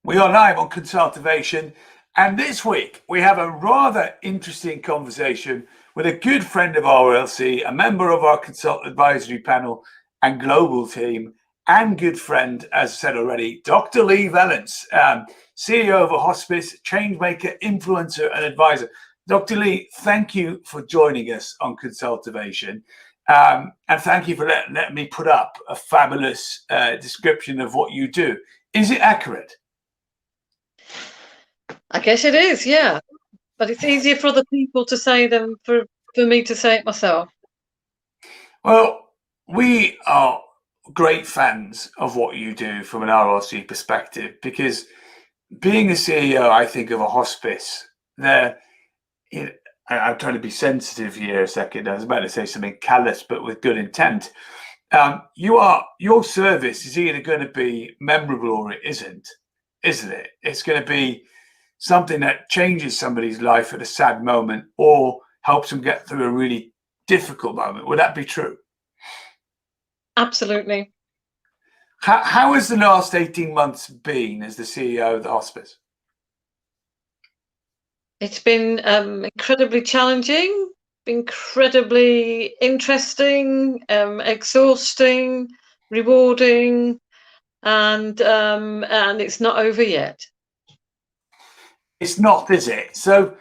We are live on CONSULTERVATION, and this week we have a rather interesting conversation with a good friend of our LC, a member of our consult advisory panel and global team, and good friend, as I said already, Dr. Leigh Vallance, CEO of a hospice, changemaker, influencer, and advisor. Dr. Leigh, thank you for joining us on CONSULTERVATION, and thank you for letting me put up a fabulous description of what you do. Is it accurate? I guess it is, yeah. But it's easier for other people to say than for me to say it myself. Well, we are great fans of what you do from an RRC perspective, because being a CEO, I think, of a hospice, I'm trying to be sensitive here a second. I was about to say something callous, but with good intent. Your service is either going to be memorable or it isn't it? It's going to be something that changes somebody's life at a sad moment or helps them get through a really difficult moment. Would that be true? Absolutely. How has the last 18 months been as the CEO of the hospice? It's been incredibly challenging, incredibly interesting, exhausting, rewarding, and it's not over yet. It's not, is it? So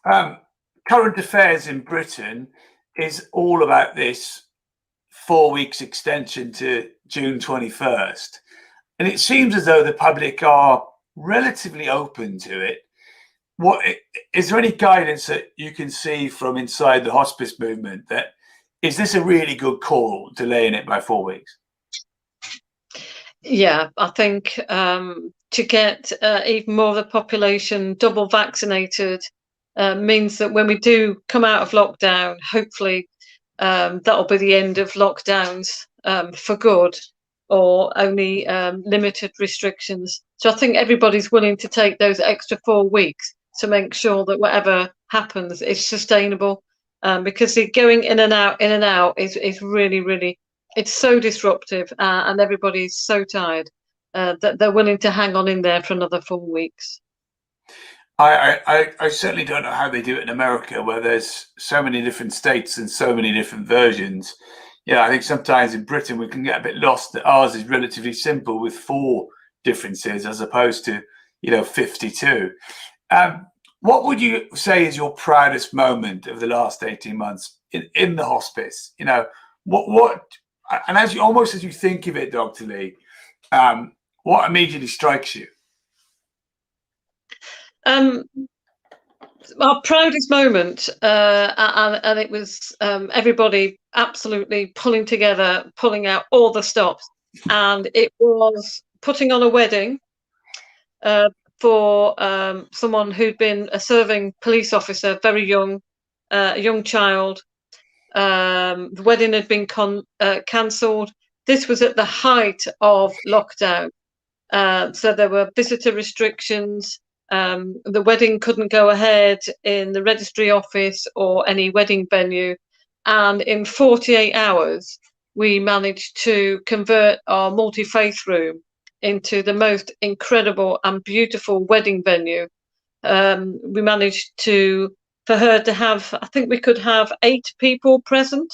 current affairs in Britain is all about this 4 weeks extension to June 21st. And it seems as though the public are relatively open to it. Is there any guidance that you can see from inside the hospice movement that is this a really good call, delaying it by 4 weeks? Yeah, I think to get even more of the population double vaccinated means that when we do come out of lockdown, hopefully that'll be the end of lockdowns for good, or only limited restrictions. So I think everybody's willing to take those extra 4 weeks to make sure that whatever happens is sustainable, because the going in and out is really, really, it's so disruptive, and everybody's so tired that they're willing to hang on in there for another 4 weeks. I certainly don't know how they do it in America, where there's so many different states and so many different versions. Yeah, I think sometimes in Britain we can get a bit lost that ours is relatively simple with 4 differences as opposed to 52. What would you say is your proudest moment of the last 18 months in the hospice? What and as you think of it, Dr. Leigh, what immediately strikes you? Our proudest moment, and it was everybody absolutely pulling together, pulling out all the stops, and it was putting on a wedding for someone who'd been a serving police officer, very young, a young child. The wedding had been cancelled. This was at the height of lockdown, so there were visitor restrictions. The wedding couldn't go ahead in the registry office or any wedding venue, and in 48 hours we managed to convert our multi-faith room into the most incredible and beautiful wedding venue. We managed for her to have, I think we could have 8 people present,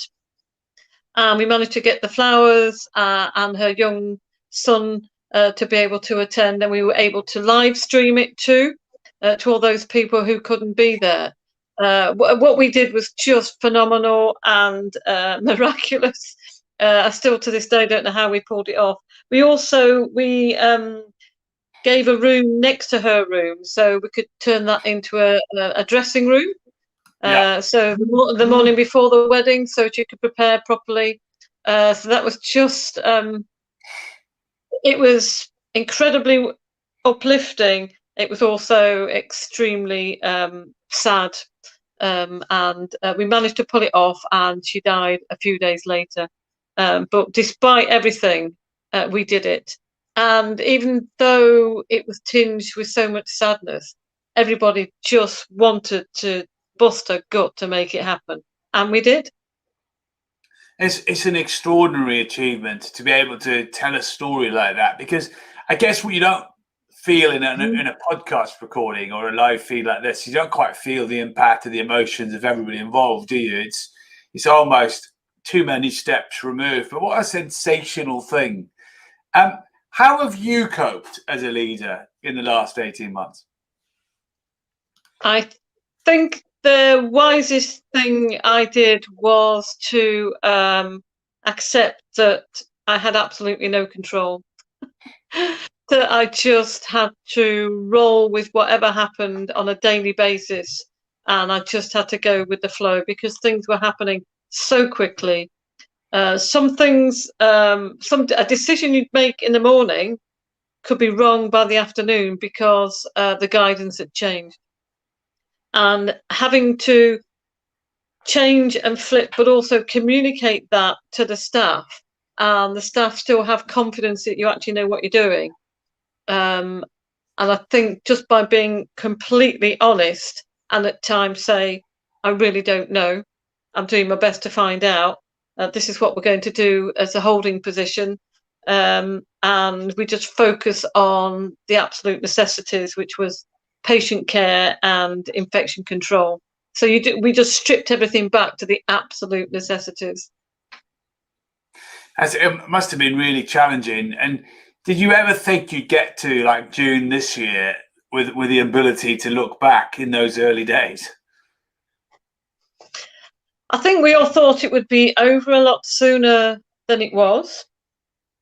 and we managed to get the flowers and her young son to be able to attend, and we were able to live stream it too to all those people who couldn't be there. What we did was just phenomenal and miraculous. I still to this day don't know how we pulled it off. We gave a room next to her room, so we could turn that into a dressing room. So the morning before the wedding, so she could prepare properly. So that was just, it was incredibly uplifting. It was also extremely sad, and we managed to pull it off, and she died a few days later. But despite everything, we did it. And even though it was tinged with so much sadness, everybody just wanted to bust a gut to make it happen, and we did. It's an extraordinary achievement to be able to tell a story like that, because I guess what you don't feel in a podcast recording or a live feed like this. You don't quite feel the impact of the emotions of everybody involved, do you? It's almost too many steps removed. But what a sensational thing. How have you coped as a leader in the last 18 months? I think the wisest thing I did was to accept that I had absolutely no control. That I just had to roll with whatever happened on a daily basis, and I just had to go with the flow because things were happening so quickly. Some things, a decision you'd make in the morning could be wrong by the afternoon because the guidance had changed, and having to change and flip, but also communicate that to the staff, and the staff still have confidence that you actually know what you're doing. And I think just by being completely honest and at times say, I really don't know, I'm doing my best to find out. This is what we're going to do as a holding position. And we just focus on the absolute necessities, which was patient care and infection control. So we just stripped everything back to the absolute necessities. As it must have been really challenging. And did you ever think you'd get to like June this year with the ability to look back in those early days? I think we all thought it would be over a lot sooner than it was.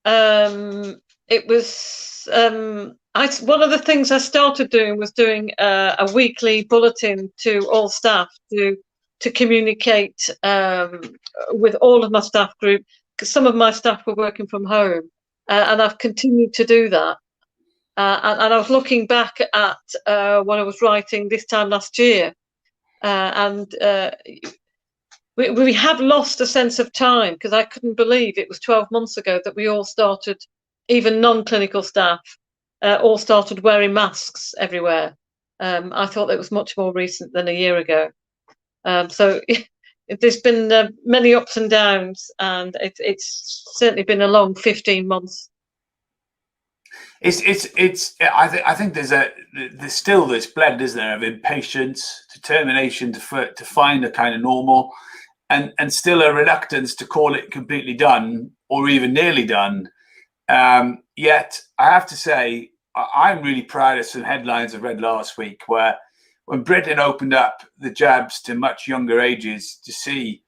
It was one of the things I started doing was doing a weekly bulletin to all staff to communicate with all of my staff group, because some of my staff were working from home, and I've continued to do that. And I was looking back at what I was writing this time last year, and we have lost a sense of time, because I couldn't believe it was 12 months ago that we all started, even non-clinical staff, all started wearing masks everywhere. I thought it was much more recent than a year ago. So there's been many ups and downs, and it's certainly been a long 15 months. I think there's still this blend, isn't there, of impatience, determination to find a kind of normal, and still a reluctance to call it completely done or even nearly done. Yet I have to say, I'm really proud of some headlines I read last week where when Britain opened up the jabs to much younger ages, to see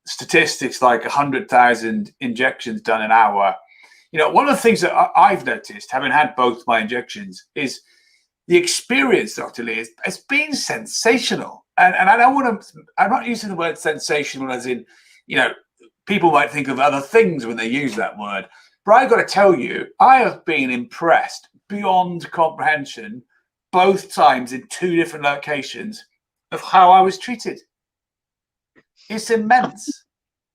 statistics like 100,000 injections done an hour. You know, one of the things that I've noticed, having had both my injections, is the experience, Dr. Leigh, has been sensational. And I don't want to, I'm not using the word sensational as in, you know, people might think of other things when they use that word. But I've got to tell you, I have been impressed beyond comprehension both times in two different locations of how I was treated. It's immense.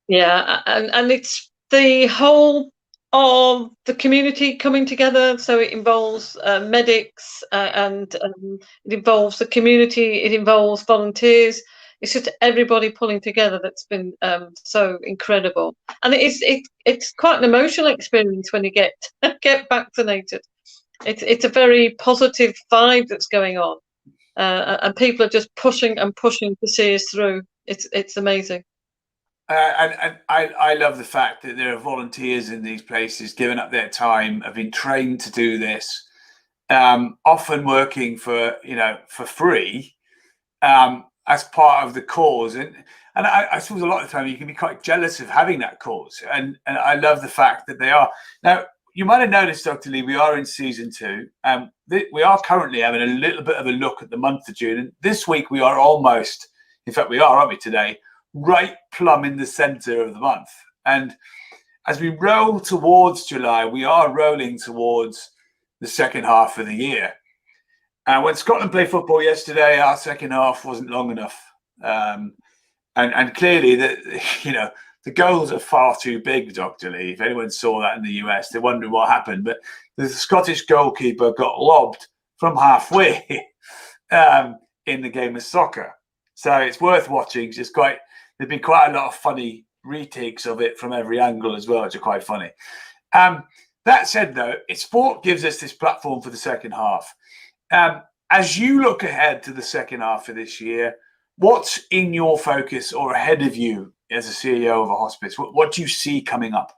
Yeah, and it's the whole of the community coming together. So it involves medics, and it involves the community, it involves volunteers. It's just everybody pulling together that's been so incredible. And it's quite an emotional experience when you get vaccinated. It's a very positive vibe that's going on, and people are just pushing and pushing to see us through. It's amazing. And I love the fact that there are volunteers in these places giving up their time, have been trained to do this, often working for free, as part of the cause. And I suppose a lot of the time you can be quite jealous of having that cause. And I love the fact that they are. Now, you might have noticed, Dr. Leigh, we are in season 2. We are currently having a little bit of a look at the month of June. And this week we are almost, in fact, we are, aren't we, today? Right plumb in the center of the month. And as we roll towards July, we are rolling towards the second half of the year. And when Scotland played football yesterday, our second half wasn't long enough. And clearly the goals are far too big, Dr. Leigh. If anyone saw that in the US, they're wondering what happened. But the Scottish goalkeeper got lobbed from halfway in the game of soccer. So it's worth watching. There've been quite a lot of funny retakes of it from every angle as well, which are quite funny. That said, though, sport gives us this platform for the second half. As you look ahead to the second half of this year, what's in your focus or ahead of you as a CEO of a hospice? What do you see coming up?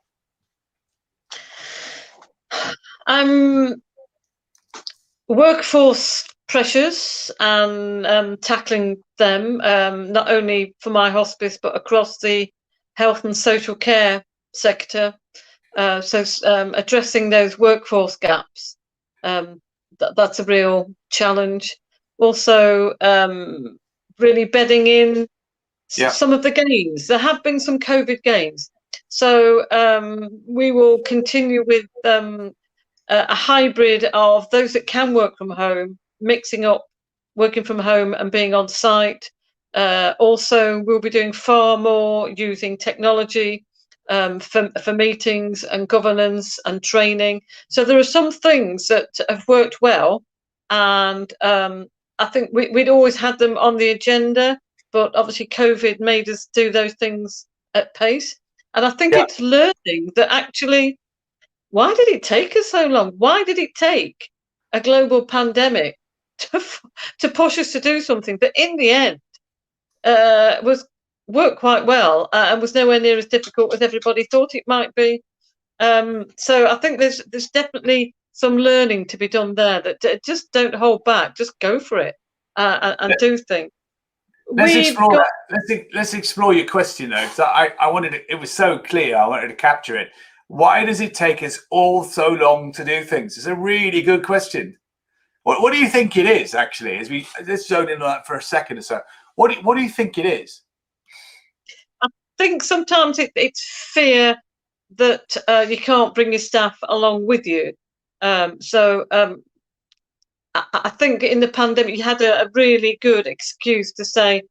Workforce pressures and tackling them, not only for my hospice but across the health and social care sector. So addressing those workforce gaps, that's a real challenge. Also, really bedding in some of the gains. There have been some COVID gains. So we will continue with a hybrid of those that can work from home, mixing up working from home and being on site. Also, we'll be doing far more using technology for meetings and governance and training. So there are some things that have worked well, and I think we'd always had them on the agenda, but obviously COVID made us do those things at pace. And I think it's learning that actually, why did it take us so long? Why did it take a global pandemic to push us to do something that in the end was worked quite well and was nowhere near as difficult as everybody thought it might be? So I think there's definitely some learning to be done there. That just don't hold back, just go for it and do things. Let's explore that. Let's explore your question though, because I wanted it was so clear. I wanted to capture it. Why does it take us all so long to do things? It's a really good question. What do you think it is, actually? Let's zone in on that for a second or so. What do you think it is? I think sometimes it's fear that you can't bring your staff along with you. I think in the pandemic you had a really good excuse to say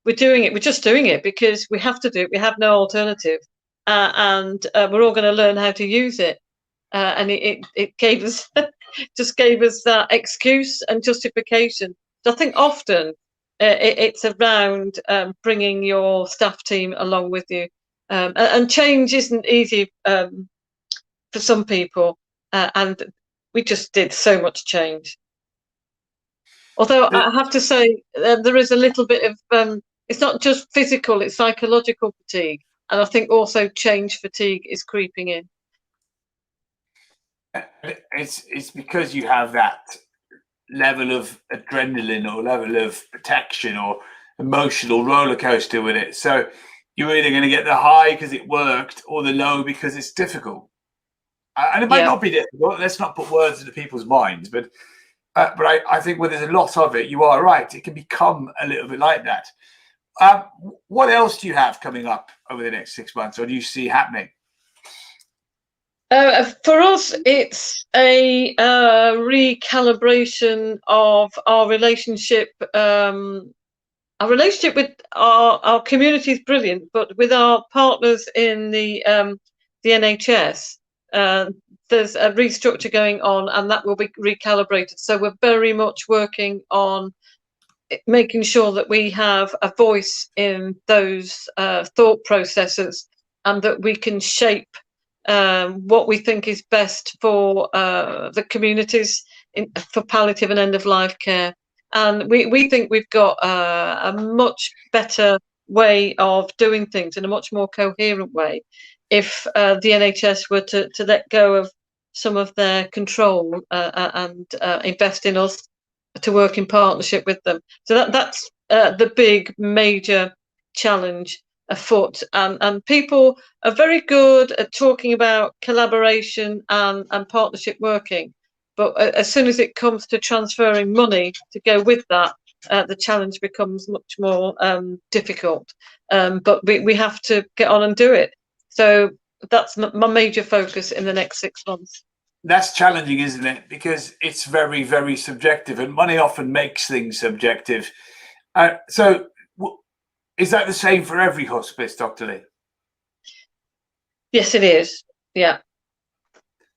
we're doing it. We're just doing it because we have to do it. We have no alternative, and we're all going to learn how to use it. And it gave us just gave us that excuse and justification. So I think often it's around bringing your staff team along with you, and change isn't easy for some people, and we just did so much change. Although I have to say, there is a little bit of it's not just physical; it's psychological fatigue, and I think also change fatigue is creeping in. It's because you have that level of adrenaline or level of protection or emotional roller coaster with it. So you're either going to get the high because it worked or the low because it's difficult. And it might not be difficult. Let's not put words into people's minds, but I think when there's a lot of it, you are right. It can become a little bit like that. What else do you have coming up over the next 6 months, or do you see happening? For us, it's a recalibration of our relationship. Our relationship with our community is brilliant, but with our partners in the NHS, there's a restructure going on, and that will be recalibrated. So we're very much working on making sure that we have a voice in those thought processes, and that we can shape what we think is best for the communities for palliative and end-of-life care. And we think we've got a much better way of doing things in a much more coherent way if the NHS were to let go of some of their control and invest in us to work in partnership with them. So that's the big major challenge afoot, and people are very good at talking about collaboration and partnership working, but as soon as it comes to transferring money to go with that, the challenge becomes much more difficult. But we have to get on and do it. So that's my major focus in the next 6 months. That's challenging, isn't it? Because it's very, very subjective, and money often makes things subjective. So is that the same for every hospice, Dr. Leigh? Yes, it is. Yeah.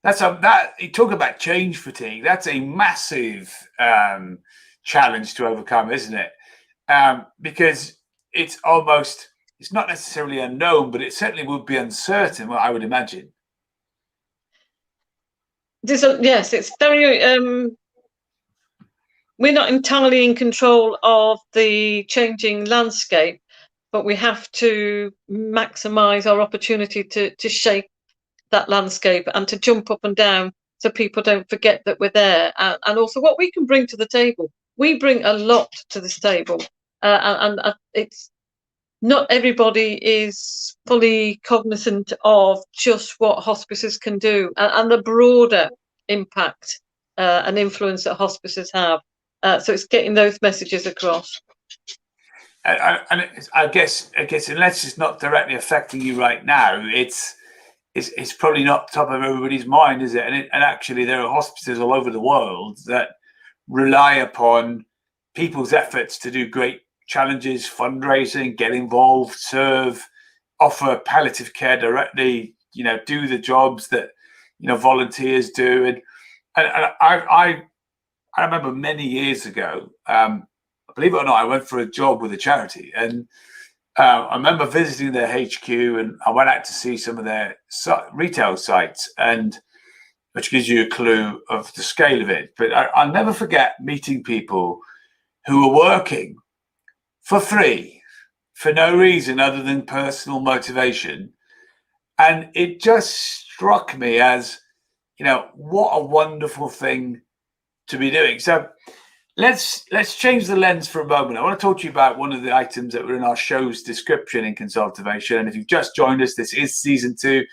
You talk about change fatigue. That's a massive challenge to overcome, isn't it? Because it's not necessarily unknown, but it certainly would be uncertain, I would imagine. Yes, it's very. We're not entirely in control of the changing landscape, but we have to maximise our opportunity to shape that landscape and to jump up and down so people don't forget that we're there. And also what we can bring to the table. We bring a lot to this table, and it's not everybody is fully cognizant of just what hospices can do, and the broader impact and influence that hospices have. So it's getting those messages across. And I guess unless it's not directly affecting you right now, it's probably not top of everybody's mind, is it? And actually, there are hospices all over the world that rely upon people's efforts to do great challenges, fundraising, get involved, serve, offer palliative care directly. Do the jobs that volunteers do, and I remember many years ago. Believe it or not, I went for a job with a charity, and I remember visiting their HQ, and I went out to see some of their retail sites, and which gives you a clue of the scale of it. But I'll never forget meeting people who were working for free for no reason other than personal motivation, and it just struck me as, what a wonderful thing to be doing. So let's change the lens for a moment. I want to talk to you about one of the items that were in our show's description in Consultervation. And if you've just joined us, this is season 2.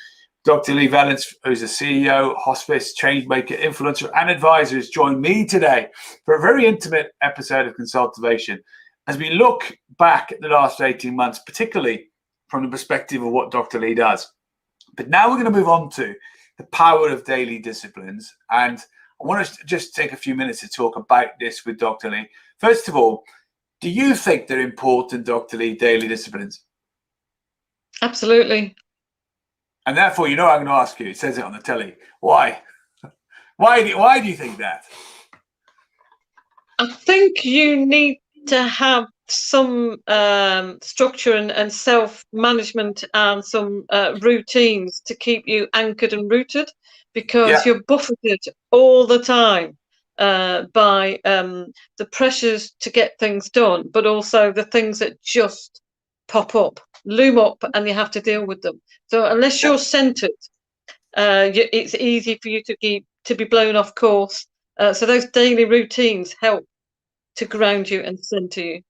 Dr. Leigh Vallance, who's a CEO, hospice, changemaker, influencer, and advisor, has joined me today for a very intimate episode of Consultervation as we look back at the last 18 months, particularly from the perspective of what Dr. Leigh does. But now we're going to move on to the power of daily disciplines. And I want to just take a few minutes to talk about this with Dr. Leigh. First of all, do you think they're important, Dr. Leigh, daily disciplines? Absolutely. And therefore, I'm going to ask you, it says it on the telly, why? Why do you think that? I think you need to have some structure and self-management and some routines to keep you anchored and rooted, because you're buffeted all the time by the pressures to get things done, but also the things that just pop up, loom up, and you have to deal with them. So unless you're centered, it's easy for you to be blown off course. So those daily routines help to ground you and center you.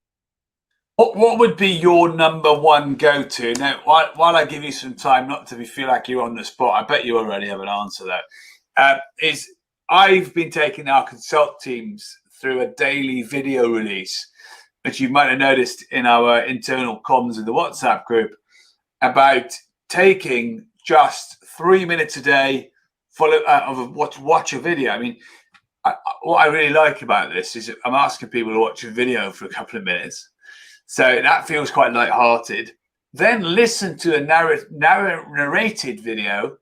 What would be your number one go-to? Now, while I give you some time not to feel like you're on the spot, I bet you already have an answer though. Is I've been taking our consult teams through a daily video release, which you might have noticed in our internal comms in the WhatsApp group, about taking just 3 minutes a day watch a video. I mean, what I really like about this is I'm asking people to watch a video for a couple of minutes. So that feels quite lighthearted. Then listen to a narrated video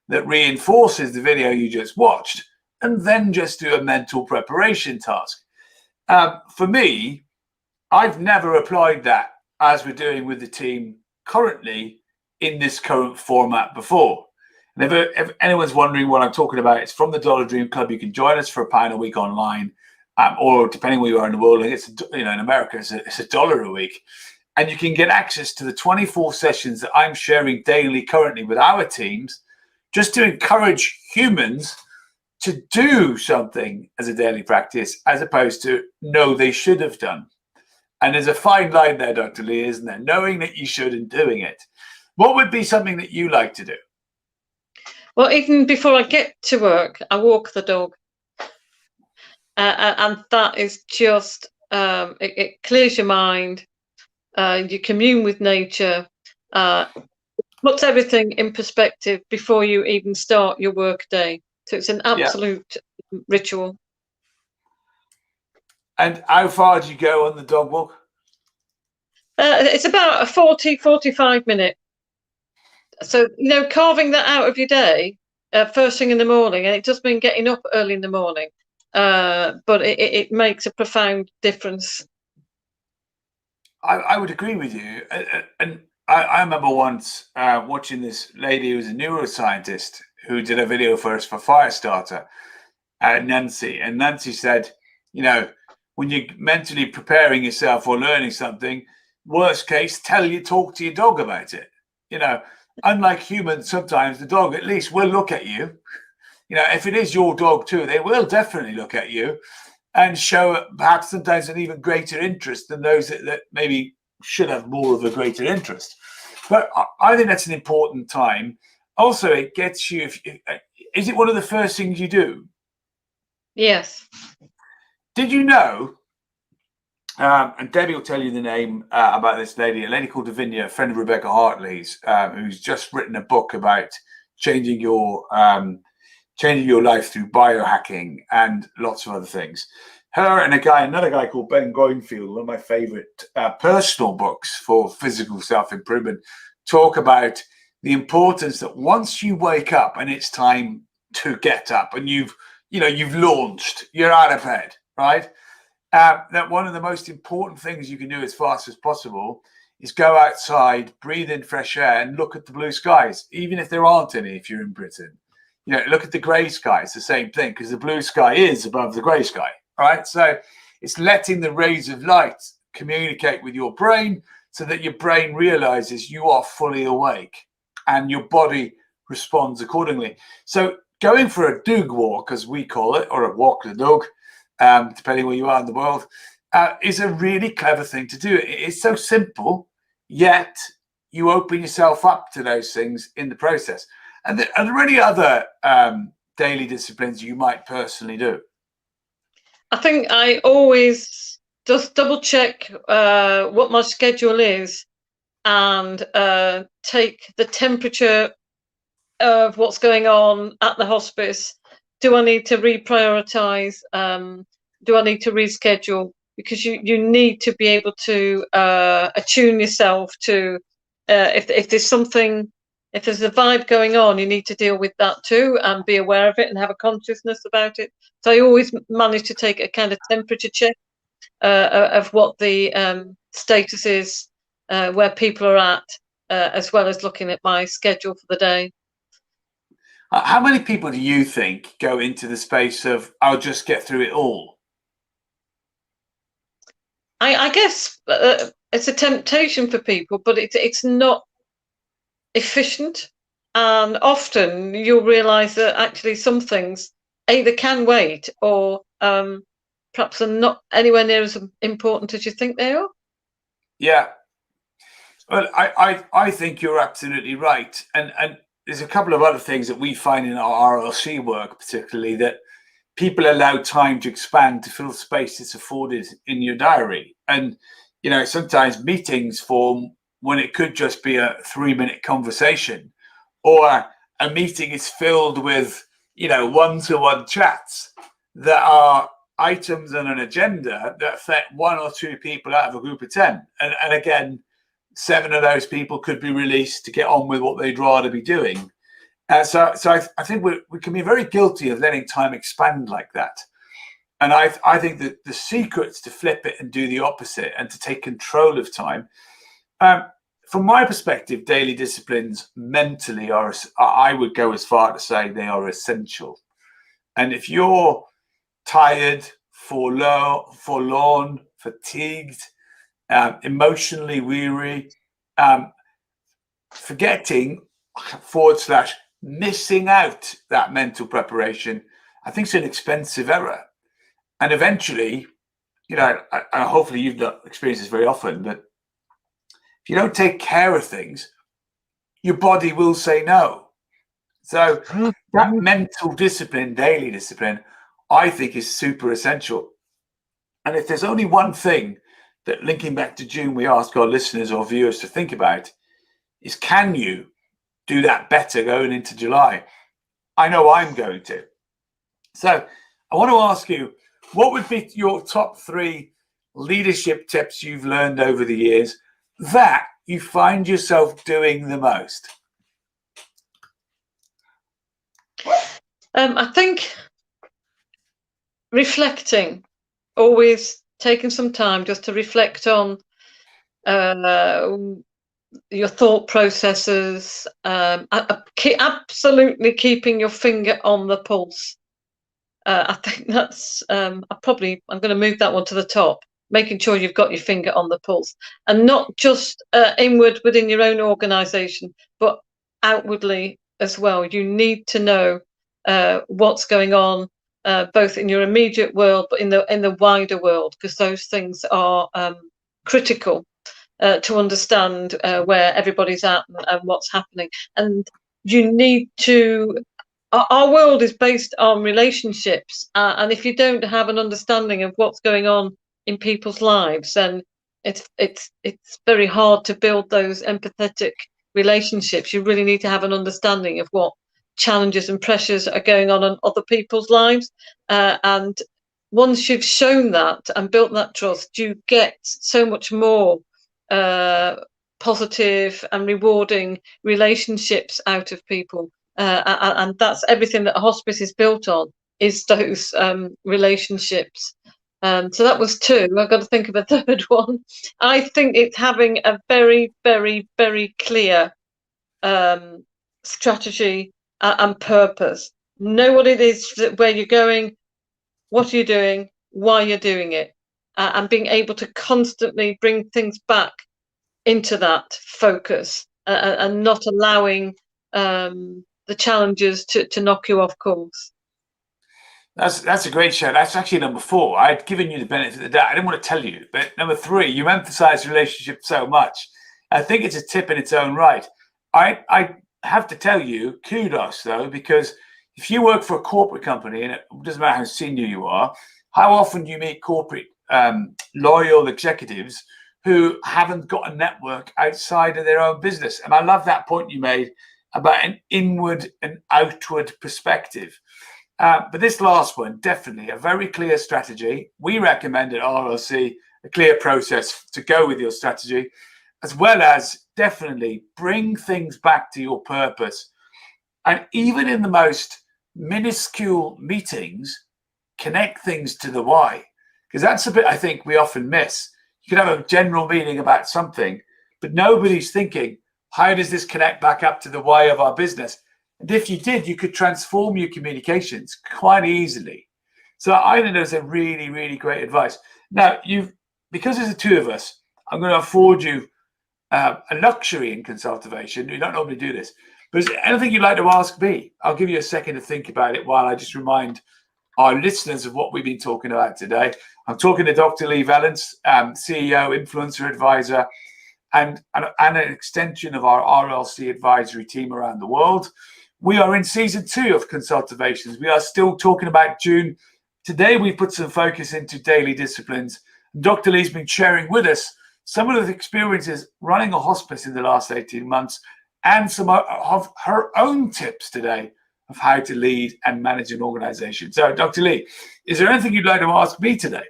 that reinforces the video you just watched, and then just do a mental preparation task. For me, I've never applied that as we're doing with the team currently in this current format before. And if anyone's wondering what I'm talking about, it's from the Dollar Dream Club. You can join us for £1 a week online. Or depending where you are in the world, it's in America, it's $1 a week, and you can get access to the 24 sessions that I'm sharing daily currently with our teams, just to encourage humans to do something as a daily practice, as opposed to no, they should have done. And there's a fine line there, Dr. Leigh, isn't there? Knowing that you should and doing it. What would be something that you like to do? Well, even before I get to work, I walk the dog. And that is just, it clears your mind, you commune with nature, puts everything in perspective before you even start your work day. So it's an absolute ritual. And how far do you go on the dog walk? It's about a 45 minute. So, carving that out of your day, first thing in the morning, and it does mean getting up early in the morning, but it makes a profound difference. I would agree with you. And I remember once watching this lady who was a neuroscientist who did a video for us for Firestarter, Nancy. And Nancy said, when you're mentally preparing yourself or learning something, worst case, talk to your dog about it. Unlike humans, sometimes the dog at least will look at you. If it is your dog too, they will definitely look at you and show perhaps sometimes an even greater interest than those that maybe should have more of a greater interest. But I think that's an important time. Also, it gets you. Is it one of the first things you do? Yes. Did you know? And Debbie will tell you the name about this lady, a lady called Davinia, a friend of Rebecca Hartley's, who's just written a book about changing your life through biohacking and lots of other things. Her and another guy called Ben Goinfield, one of my favorite personal books for physical self-improvement, talk about the importance that once you wake up and it's time to get up and you've launched, you're out of bed, right? That one of the most important things you can do as fast as possible is go outside, breathe in fresh air, and look at the blue skies, even if there aren't any. If you're in Britain, look at the grey sky. It's the same thing because the blue sky is above the grey sky, right? So it's letting the rays of light communicate with your brain so that your brain realizes you are fully awake and your body responds accordingly. So going for a dog walk, as we call it, or a walk the dog, depending where you are in the world, is a really clever thing to do. It's so simple, yet you open yourself up to those things in the process. And are there any other daily disciplines you might personally do? I think I always just double check what my schedule is and take the temperature of what's going on at the hospice. Do I need to reprioritize? Do I need to reschedule? Because you need to be able to attune yourself to if there's something, if there's a vibe going on, you need to deal with that too and be aware of it and have a consciousness about it. So I always manage to take a kind of temperature check of what the status is, where people are at, as well as looking at my schedule for the day. How many people do you think go into the space of, I'll just get through it all? I guess it's a temptation for people, but it's not efficient. And often you'll realize that actually some things either can wait or perhaps are not anywhere near as important as you think they are. Yeah. Well, I think you're absolutely right. And there's a couple of other things that we find in our RLC work, particularly, that people allow time to expand to fill space that's afforded in your diary. And, sometimes meetings form when it could just be a 3-minute conversation, or a meeting is filled with, one-to-one chats that are items on an agenda that affect 1 or 2 people out of a group of 10. And again, 7 of those people could be released to get on with what they'd rather be doing. So I think we can be very guilty of letting time expand like that. And I think that the secret's to flip it and do the opposite and to take control of time. From my perspective, daily disciplines mentally I would go as far to say they are essential. And if you're tired, forlorn, fatigued, emotionally weary, forgetting / missing out that mental preparation, I think it's an expensive error. And eventually, hopefully you've not experienced this very often, but if you don't take care of things, your body will say no. So that mental discipline, daily discipline, I think is super essential. And if there's only one thing that, linking back to June, we ask our listeners or viewers to think about, is can you do that better going into July? I know I'm going to. So I want to ask you, what would be your top 3 leadership tips you've learned over the years that you find yourself doing the most? I think reflecting, always taking some time just to reflect on your thought processes, absolutely keeping your finger on the pulse. I think that's I'm going to move that one to the top. Making sure you've got your finger on the pulse, and not just inward within your own organisation, but outwardly as well. You need to know what's going on, both in your immediate world, but in the wider world, because those things are critical to understand where everybody's at and what's happening. And you need to. Our world is based on relationships, and if you don't have an understanding of what's going on in people's lives, then it's very hard to build those empathetic relationships. You really need to have an understanding of what challenges and pressures are going on in other people's lives, and once you've shown that and built that trust, you get so much more positive and rewarding relationships out of people. And that's everything that a hospice is built on, is those relationships. So that was two. I've got to think of a third one. I think it's having a very, very, very clear strategy and purpose. Know what it is, where you're going, what you're doing, why you're doing it, and being able to constantly bring things back into that focus, and not allowing the challenges to knock you off course. That's a great show. That's actually number 4. I'd given you the benefit of the doubt. I didn't want to tell you, but number 3, you emphasize relationships so much. I think it's a tip in its own right. I have to tell you, kudos though, because if you work for a corporate company, and it doesn't matter how senior you are, how often do you meet corporate loyal executives who haven't got a network outside of their own business? And I love that point you made about an inward and outward perspective. But this last one, definitely a very clear strategy. We recommend at RLC a clear process to go with your strategy, as well as definitely bring things back to your purpose. And even in the most minuscule meetings, connect things to the why. Because that's a bit I think we often miss. You can have a general meeting about something, but nobody's thinking, how does this connect back up to the why of our business? And if you did, you could transform your communications quite easily. So I think there's a really, really great advice. Now, because there's the two of us, I'm going to afford you a luxury in consultation. We don't normally do this. But is there anything you'd like to ask me? I'll give you a second to think about it while I just remind our listeners of what we've been talking about today. I'm talking to Dr. Leigh Vallance, CEO, influencer advisor, and an extension of our RLC advisory team around the world. We are in season 2 of Consultervations. We are still talking about June. Today, we put some focus into daily disciplines. Dr. Leigh's been sharing with us some of the experiences running a hospice in the last 18 months and some of her own tips today of how to lead and manage an organization. So, Dr. Leigh, is there anything you'd like to ask me today?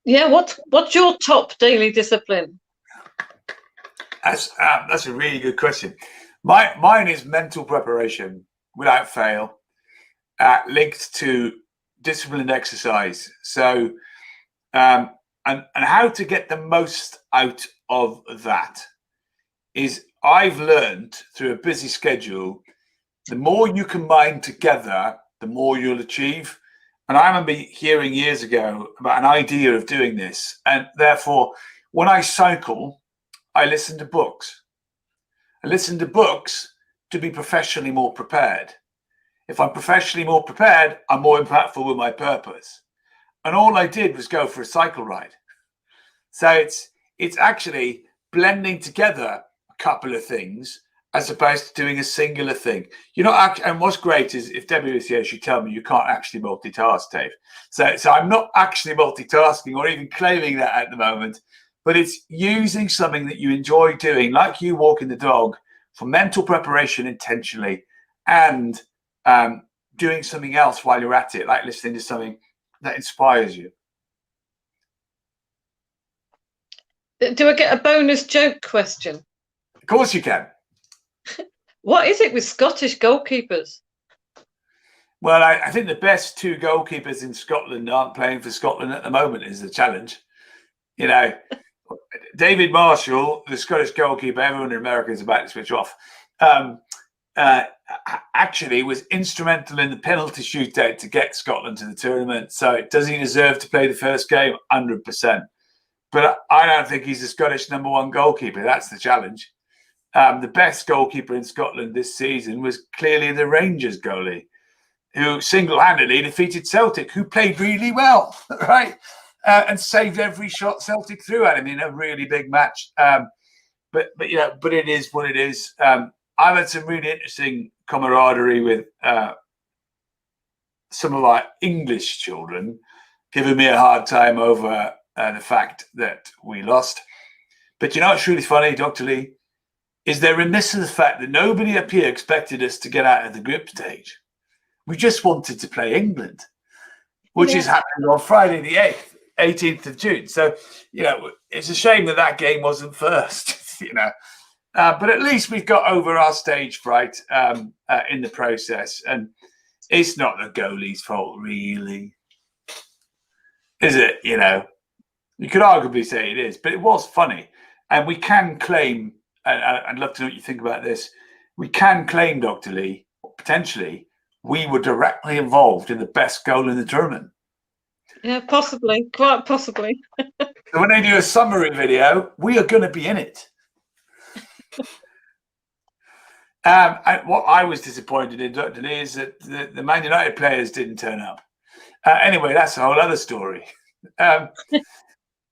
Yeah, what's your top daily discipline? That's a really good question. Mine is mental preparation without fail, linked to disciplined exercise. So, and how to get the most out of that is I've learned through a busy schedule, the more you combine together, the more you'll achieve. And I remember hearing years ago about an idea of doing this. And therefore, when I cycle, I listen to books. I listen to books to be professionally more prepared. If I'm professionally more prepared, I'm more impactful with my purpose. And all I did was go for a cycle ride. So it's actually blending together a couple of things as opposed to doing a singular thing. And what's great is if Debbie was here, she'd tell me you can't actually multitask, Dave. So I'm not actually multitasking or even claiming that at the moment, but it's using something that you enjoy doing, like you walking the dog, for mental preparation intentionally, and doing something else while you're at it, like listening to something that inspires you. Do I get a bonus joke question? Of course you can. What is it with Scottish goalkeepers? Well, I think the best 2 goalkeepers in Scotland aren't playing for Scotland at the moment is the challenge. David Marshall, the Scottish goalkeeper, everyone in America is about to switch off, actually was instrumental in the penalty shootout to get Scotland to the tournament. So does he deserve to play the first game? 100%. But I don't think he's the Scottish #1 goalkeeper. That's the challenge. The best goalkeeper in Scotland this season was clearly the Rangers goalie, who single-handedly defeated Celtic, who played really well, right? And saved every shot Celtic threw at him in a really big match. But it is what it is. I've had some really interesting camaraderie with some of our English children, giving me a hard time over the fact that we lost. But you know what's really funny, Dr. Leigh, is they're remiss of the fact that nobody up here expected us to get out of the group stage. We just wanted to play England, which is happening on Friday the 18th of June. So, it's a shame that game wasn't first, But at least we've got over our stage fright in the process. And it's not the goalie's fault, really. Is it? You could arguably say it is, but it was funny. And we can claim, and I'd love to know what you think about this, we can claim, Dr. Leigh, potentially, we were directly involved in the best goal in the tournament. Yeah, possibly, quite possibly. So when they do a summary video, we are going to be in it. What I was disappointed in, Dr. Leigh, is that the Man United players didn't turn up. Anyway, that's a whole other story.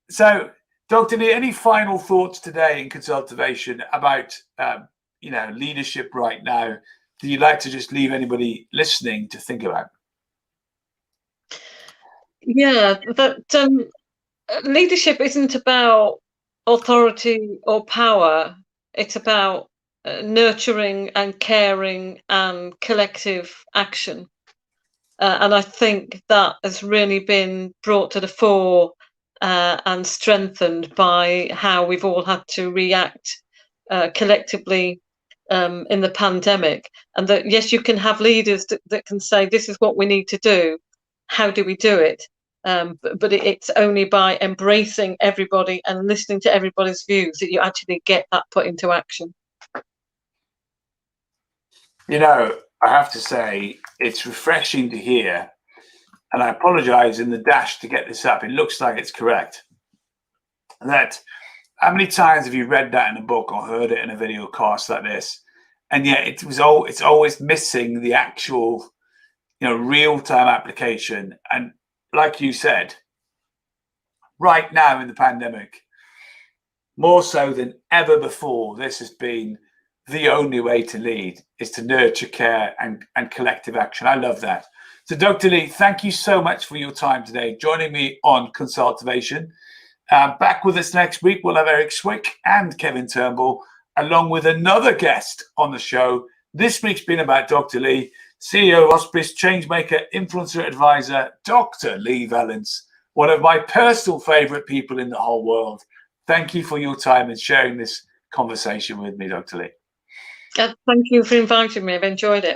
So, Dr. Leigh, any final thoughts today in Consultervation about leadership right now that you'd like to just leave anybody listening to think about? Yeah, that leadership isn't about authority or power. It's about nurturing and caring and collective action. And I think that has really been brought to the fore and strengthened by how we've all had to react collectively in the pandemic. And that, yes, you can have leaders that can say, this is what we need to do. How do we do it? But it's only by embracing everybody and listening to everybody's views that you actually get that put into action. I have to say, it's refreshing to hear, and I apologize in the dash to get this up. It looks like it's correct. That how many times have you read that in a book or heard it in a video cast like this? And yet it's always missing the actual, real-time application. And like you said, right now in the pandemic, more so than ever before, this has been the only way to lead, is to nurture care and collective action. I love that. So Dr. Leigh, thank you so much for your time today, joining me on Consultervation. Back with us next week, we'll have Eric Swick and Kevin Turnbull, along with another guest on the show. This week's been about Dr. Leigh, CEO of Hospice, Changemaker, Influencer Advisor, Dr. Leigh Vallance, one of my personal favorite people in the whole world. Thank you for your time and sharing this conversation with me, Dr. Leigh. Thank you for inviting me. I've enjoyed it.